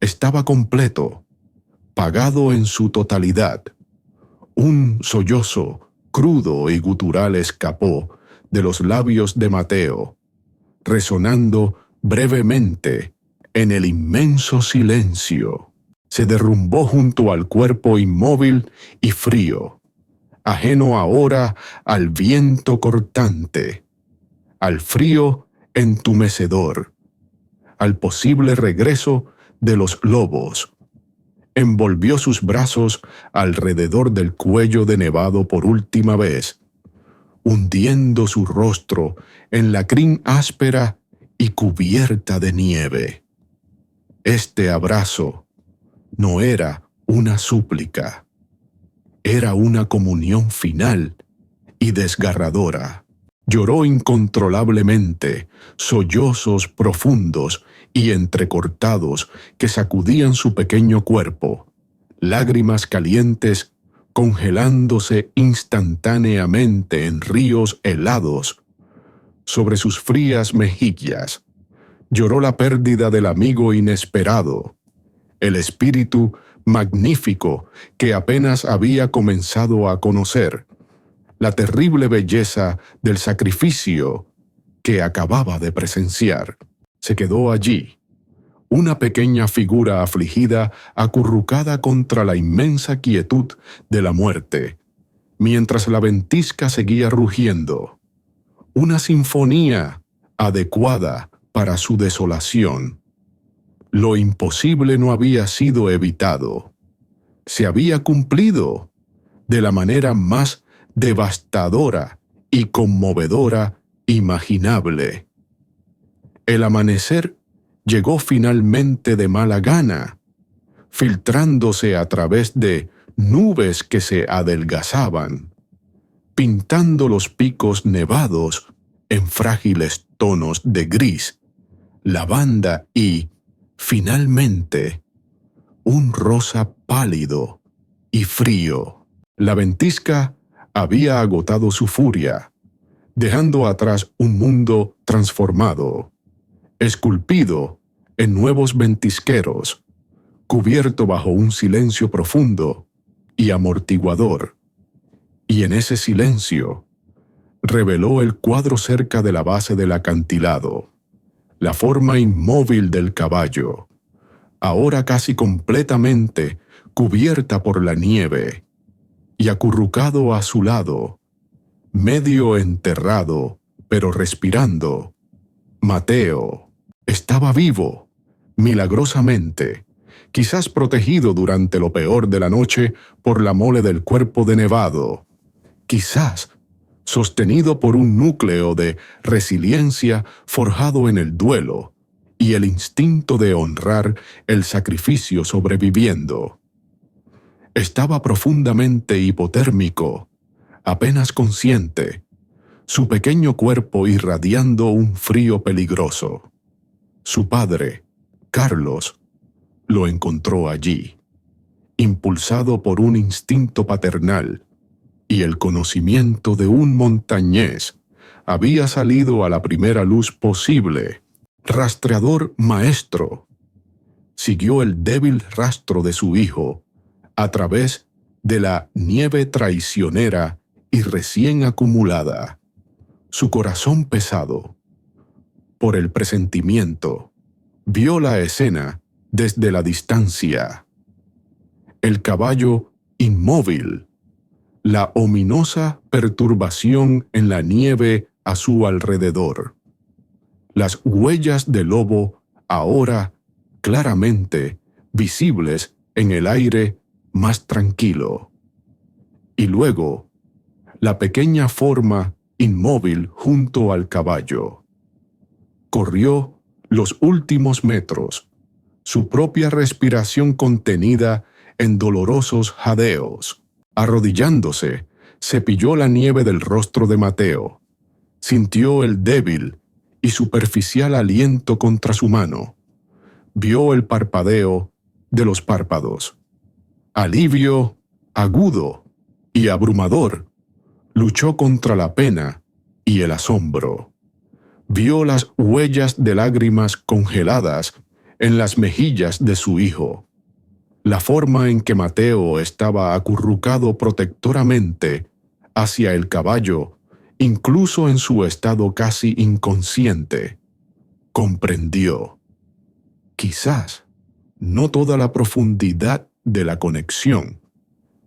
estaba completo, pagado en su totalidad. Un sollozo crudo y gutural escapó de los labios de Mateo, resonando brevemente en el inmenso silencio. Se derrumbó junto al cuerpo inmóvil y frío, ajeno ahora al viento cortante, al frío entumecedor, al posible regreso de los lobos. Envolvió sus brazos alrededor del cuello de Nevado por última vez, hundiendo su rostro en la crin áspera y cubierta de nieve. Este abrazo no era una súplica, era una comunión final y desgarradora. Lloró incontrolablemente, sollozos profundos y entrecortados que sacudían su pequeño cuerpo, lágrimas calientes congelándose instantáneamente en ríos helados sobre sus frías mejillas. Lloró la pérdida del amigo inesperado, el espíritu magnífico que apenas había comenzado a conocer, la terrible belleza del sacrificio que acababa de presenciar. Se quedó allí, una pequeña figura afligida acurrucada contra la inmensa quietud de la muerte, mientras la ventisca seguía rugiendo. Una sinfonía adecuada para su desolación. Lo imposible no había sido evitado. Se había cumplido de la manera más devastadora y conmovedora imaginable. El amanecer llegó finalmente de mala gana, filtrándose a través de nubes que se adelgazaban, pintando los picos nevados en frágiles tonos de gris, lavanda y, finalmente, un rosa pálido y frío. La ventisca había agotado su furia, dejando atrás un mundo transformado, esculpido en nuevos ventisqueros, cubierto bajo un silencio profundo y amortiguador. Y en ese silencio reveló el cuadro cerca de la base del acantilado, la forma inmóvil del caballo, ahora casi completamente cubierta por la nieve, y acurrucado a su lado, medio enterrado, pero respirando. Mateo estaba vivo, milagrosamente, quizás protegido durante lo peor de la noche por la mole del cuerpo de nevado, quizás sostenido por un núcleo de resiliencia forjado en el duelo y el instinto de honrar el sacrificio sobreviviendo. Estaba profundamente hipotérmico, apenas consciente, su pequeño cuerpo irradiando un frío peligroso. Su padre, Carlos, lo encontró allí, impulsado por un instinto paternal, y el conocimiento de un montañés había salido a la primera luz posible. Rastreador maestro, siguió el débil rastro de su hijo a través de la nieve traicionera y recién acumulada. Su corazón pesado por el presentimiento vio la escena desde la distancia. El caballo inmóvil, la ominosa perturbación en la nieve a su alrededor. Las huellas del lobo ahora claramente visibles en el aire más tranquilo. Y luego, la pequeña forma inmóvil junto al caballo. Corrió los últimos metros, su propia respiración contenida en dolorosos jadeos. Arrodillándose, cepilló la nieve del rostro de Mateo. Sintió el débil y superficial aliento contra su mano. Vio el parpadeo de los párpados. Alivio agudo y abrumador luchó contra la pena y el asombro. Vio las huellas de lágrimas congeladas en las mejillas de su hijo. La forma en que Mateo estaba acurrucado protectoramente hacia el caballo, incluso en su estado casi inconsciente. Comprendió. Quizás no toda la profundidad de la conexión,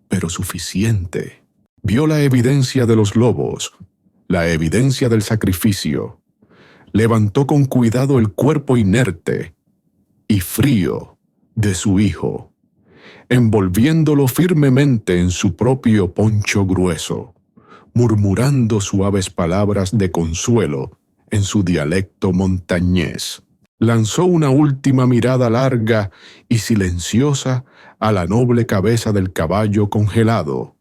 pero suficiente. Vio la evidencia de los lobos, la evidencia del sacrificio. Levantó con cuidado el cuerpo inerte y frío de su hijo, envolviéndolo firmemente en su propio poncho grueso, murmurando suaves palabras de consuelo en su dialecto montañés. Lanzó una última mirada larga y silenciosa a la noble cabeza del caballo congelado,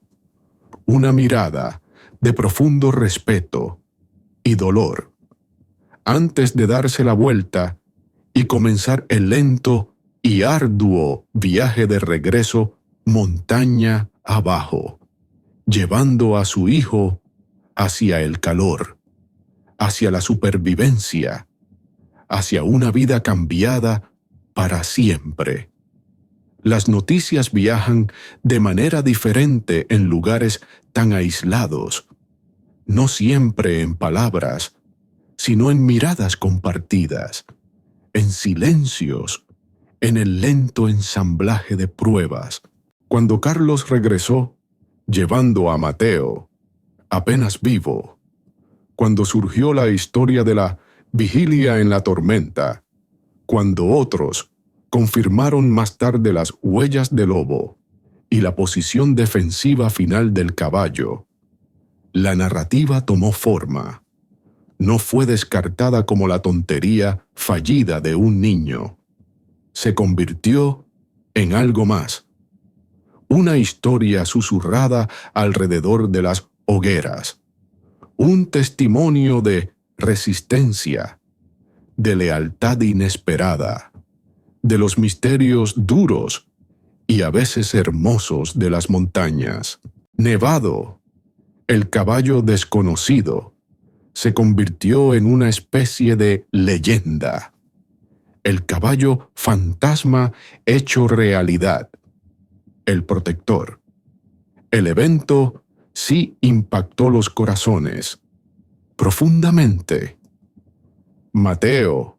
una mirada de profundo respeto y dolor, antes de darse la vuelta y comenzar el lento y arduo viaje de regreso montaña abajo, llevando a su hijo hacia el calor, hacia la supervivencia, hacia una vida cambiada para siempre. Las noticias viajan de manera diferente en lugares tan aislados, no siempre en palabras, sino en miradas compartidas, en silencios, en el lento ensamblaje de pruebas. Cuando Carlos regresó, llevando a Mateo, apenas vivo, cuando surgió la historia de la vigilia en la tormenta, cuando otros confirmaron más tarde las huellas del lobo y la posición defensiva final del caballo, la narrativa tomó forma. No fue descartada como la tontería fallida de un niño. Se convirtió en algo más. Una historia susurrada alrededor de las hogueras. Un testimonio de resistencia, de lealtad inesperada, de los misterios duros y a veces hermosos de las montañas. Nevado, el caballo desconocido, se convirtió en una especie de leyenda. El caballo fantasma hecho realidad. El protector. El evento sí impactó los corazones profundamente. Mateo,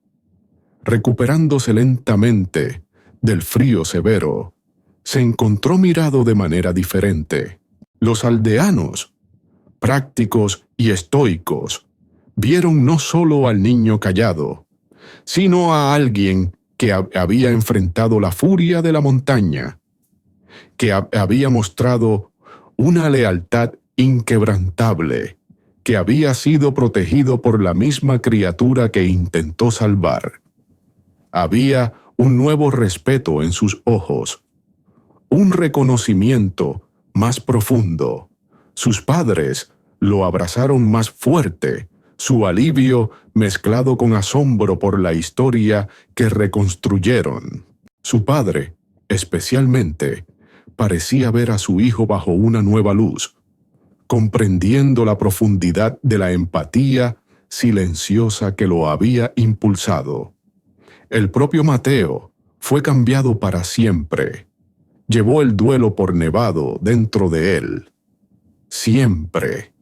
recuperándose lentamente del frío severo, se encontró mirado de manera diferente. Los aldeanos, prácticos y estoicos, vieron no solo al niño callado, sino a alguien que había enfrentado la furia de la montaña, que había mostrado una lealtad inquebrantable, que había sido protegido por la misma criatura que intentó salvar. Había un nuevo respeto en sus ojos, un reconocimiento más profundo. Sus padres lo abrazaron más fuerte, su alivio mezclado con asombro por la historia que reconstruyeron. Su padre, especialmente, parecía ver a su hijo bajo una nueva luz, comprendiendo la profundidad de la empatía silenciosa que lo había impulsado. El propio Mateo fue cambiado para siempre. Llevó el duelo por Nevado dentro de él. Siempre.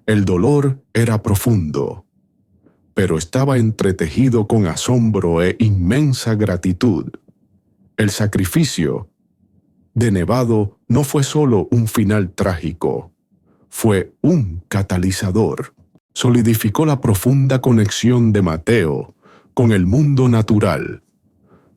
El dolor era profundo, pero estaba entretejido con asombro e inmensa gratitud. El sacrificio de Nevado no fue solo un final trágico, fue un catalizador. Solidificó la profunda conexión de Mateo con el mundo natural,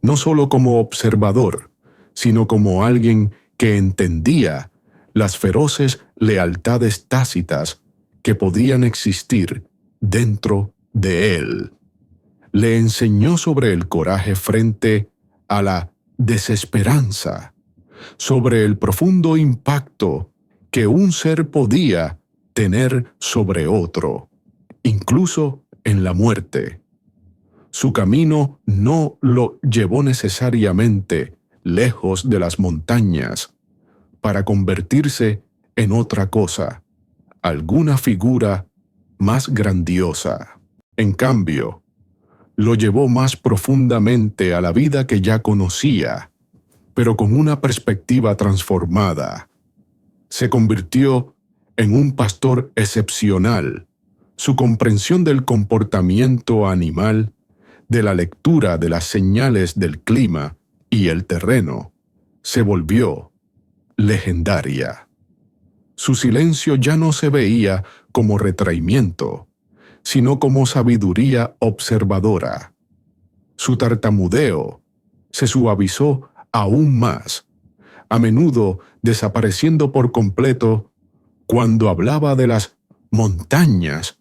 no solo como observador, sino como alguien que entendía las feroces lealtades tácitas que podían existir dentro de él. Le enseñó sobre el coraje frente a la desesperanza, sobre el profundo impacto que un ser podía tener sobre otro, incluso en la muerte. Su camino no lo llevó necesariamente lejos de las montañas para convertirse en otra cosa, alguna figura más grandiosa. En cambio, lo llevó más profundamente a la vida que ya conocía, pero con una perspectiva transformada. Se convirtió en un pastor excepcional. Su comprensión del comportamiento animal, de la lectura de las señales del clima y el terreno, se volvió legendaria. Su silencio ya no se veía como retraimiento, sino como sabiduría observadora. Su tartamudeo se suavizó aún más, a menudo desapareciendo por completo cuando hablaba de las montañas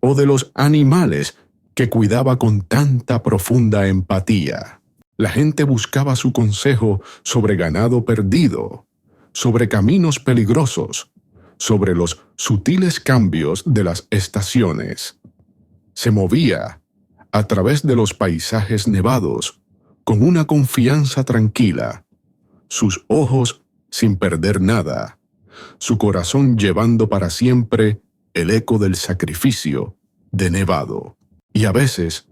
o de los animales que cuidaba con tanta profunda empatía. La gente buscaba su consejo sobre ganado perdido, sobre caminos peligrosos, sobre los sutiles cambios de las estaciones. Se movía a través de los paisajes nevados con una confianza tranquila, sus ojos sin perder nada, su corazón llevando para siempre el eco del sacrificio de Nevado. Y a veces,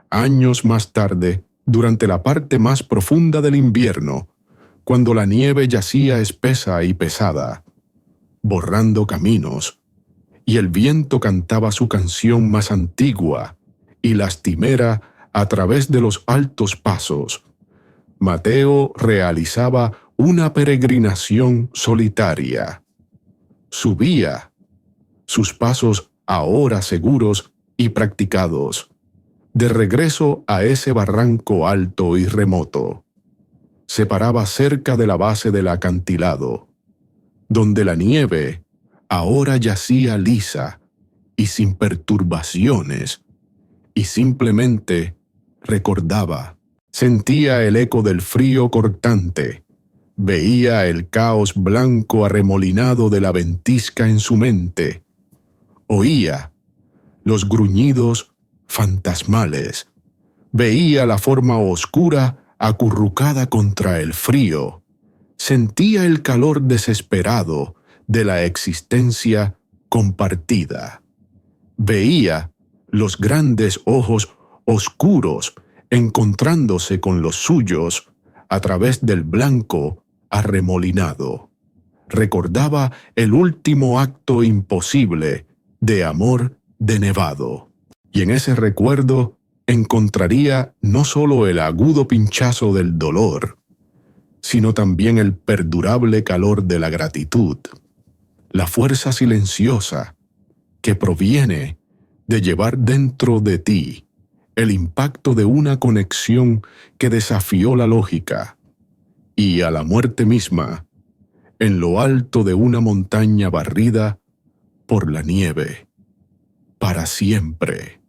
años más tarde, durante la parte más profunda del invierno, cuando la nieve yacía espesa y pesada, borrando caminos, y el viento cantaba su canción más antigua y lastimera a través de los altos pasos, Mateo realizaba una peregrinación solitaria. Subía, sus pasos ahora seguros y practicados, de regreso a ese barranco alto y remoto. Se paraba cerca de la base del acantilado, donde la nieve ahora yacía lisa y sin perturbaciones, y simplemente recordaba. Sentía el eco del frío cortante, veía el caos blanco arremolinado de la ventisca en su mente, oía los gruñidos fantasmales, veía la forma oscura acurrucada contra el frío, sentía el calor desesperado de la existencia compartida, veía los grandes ojos oscuros encontrándose con los suyos a través del blanco arremolinado. Recordaba el último acto imposible de amor de Nevado, y en ese recuerdo encontraría no solo el agudo pinchazo del dolor, sino también el perdurable calor de la gratitud, la fuerza silenciosa que proviene de llevar dentro de ti el impacto de una conexión que desafió la lógica y a la muerte misma en lo alto de una montaña barrida por la nieve para siempre.